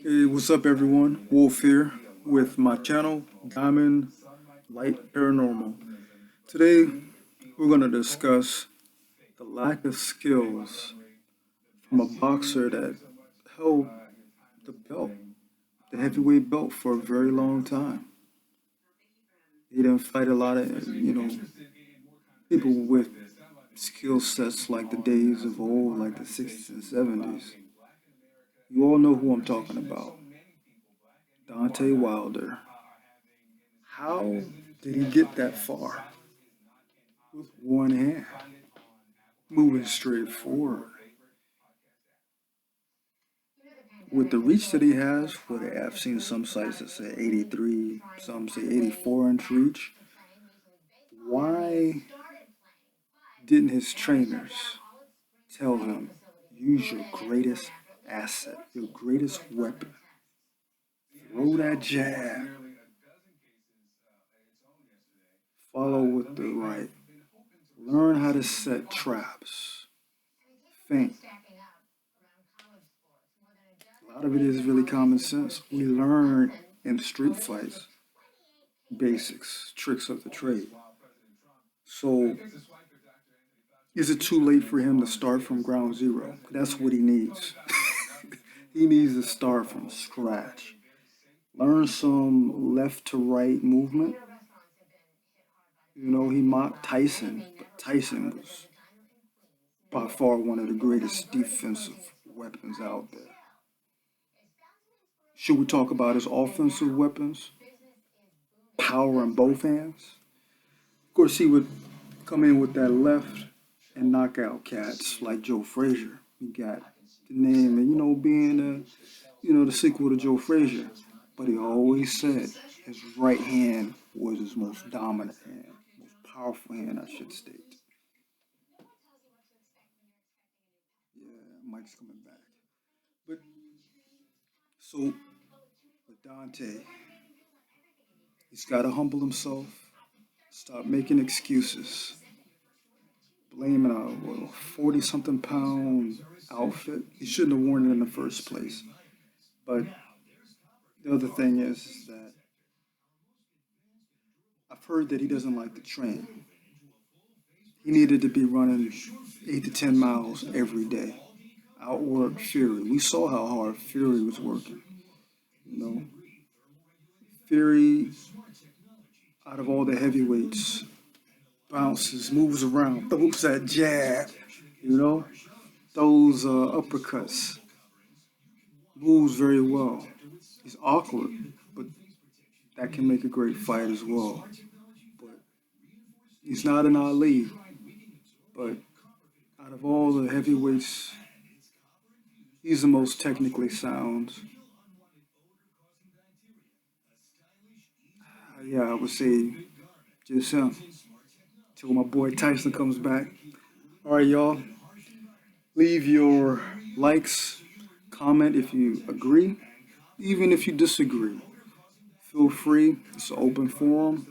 Hey, what's up, everyone? Wolf here with my channel, Diamond Light Paranormal. Today, we're going to discuss the lack of skills from a boxer that held the belt, the heavyweight belt, for a very long time. He didn't fight a lot of, people with skill sets like the days of old, like the 60s and 70s. You all know who I'm talking about. Deontay Wilder. How did he get that far with one hand, moving straight forward? With the reach that he has, I've seen some sites that say 83, some say 84-inch reach. Why didn't his trainers tell him, use your greatest asset, your greatest weapon? Throw that jab, follow with the right, learn how to set traps, think. A lot of it is really common sense. We learn in street fights basics, tricks of the trade. So, is it too late for him to start from ground zero? That's what he needs. He needs to start from scratch. Learn some left to right movement. He mocked Tyson, but Tyson was by far one of the greatest defensive weapons out there. Should we talk about his offensive weapons? Power in both hands. Of course, he would come in with that left and knock out cats like Joe Frazier. He got the name, and being the sequel to Joe Frazier. But he always said his right hand was his most dominant hand, most powerful hand, I should state. Yeah, Mike's coming back. But so with Dante, he's got to humble himself, stop making excuses, blaming a 40 something pound outfit. He shouldn't have worn it in the first place. But the other thing is that I've heard that he doesn't like to train. He needed to be running 8 to 10 miles every day. Outwork Fury. We saw how hard Fury was working. You know, Fury, out of all the heavyweights, bounces, moves around, throws that jab, those uppercuts, moves very well. He's awkward, but that can make a great fight as well. But he's not an Ali. But out of all the heavyweights, he's the most technically sound. Yeah, I would say just him. Till my boy Tyson comes back. All right, y'all. Leave your likes, comment if you agree, even if you disagree. Feel free. It's an open forum.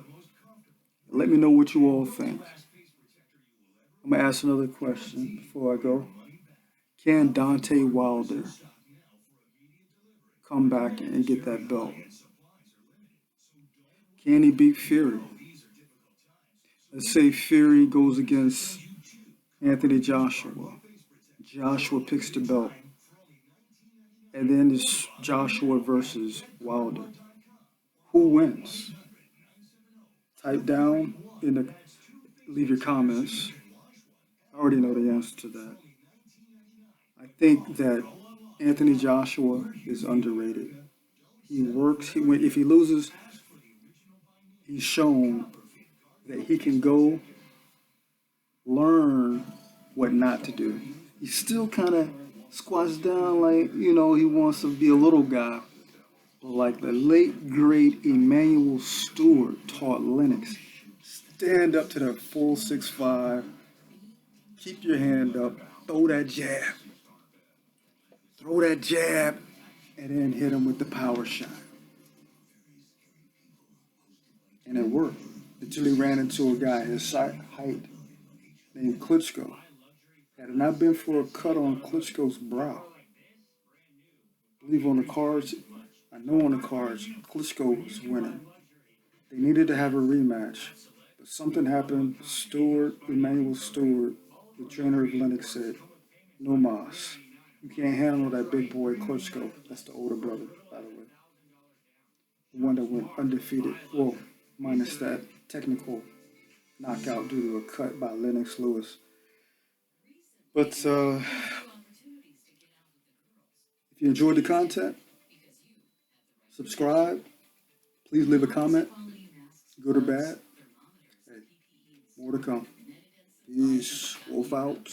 Let me know what you all think. I'm going to ask another question before I go. Can Deontay Wilder come back and get that belt? Can he beat Fury? Let's say Fury goes against Anthony Joshua. Joshua picks the belt. And then it's Joshua versus Wilder. Who wins? Type down leave your comments. I already know the answer to that. I think that Anthony Joshua is underrated. He works. If he loses, he's shown that he can go learn what not to do. He still kind of squats down like, he wants to be a little guy. But like the late, great Emmanuel Stewart taught Lennox, stand up to the full 6'5", keep your hand up, throw that jab, and then hit him with the power shot. And it worked until he ran into a guy his height named Klitschko. Had it not been for a cut on Klitschko's brow, I believe on the cards, I know on the cards, Klitschko was winning. They needed to have a rematch, but something happened. Emmanuel Stewart, the trainer of Lennox, said, "No mas. You can't handle that big boy Klitschko." That's the older brother, by the way. The one that went undefeated. Well, minus that technical knockout due to a cut by Lennox Lewis. But if you enjoyed the content, subscribe. Please leave a comment, good or bad. Hey, more to come. Peace. Wolf out.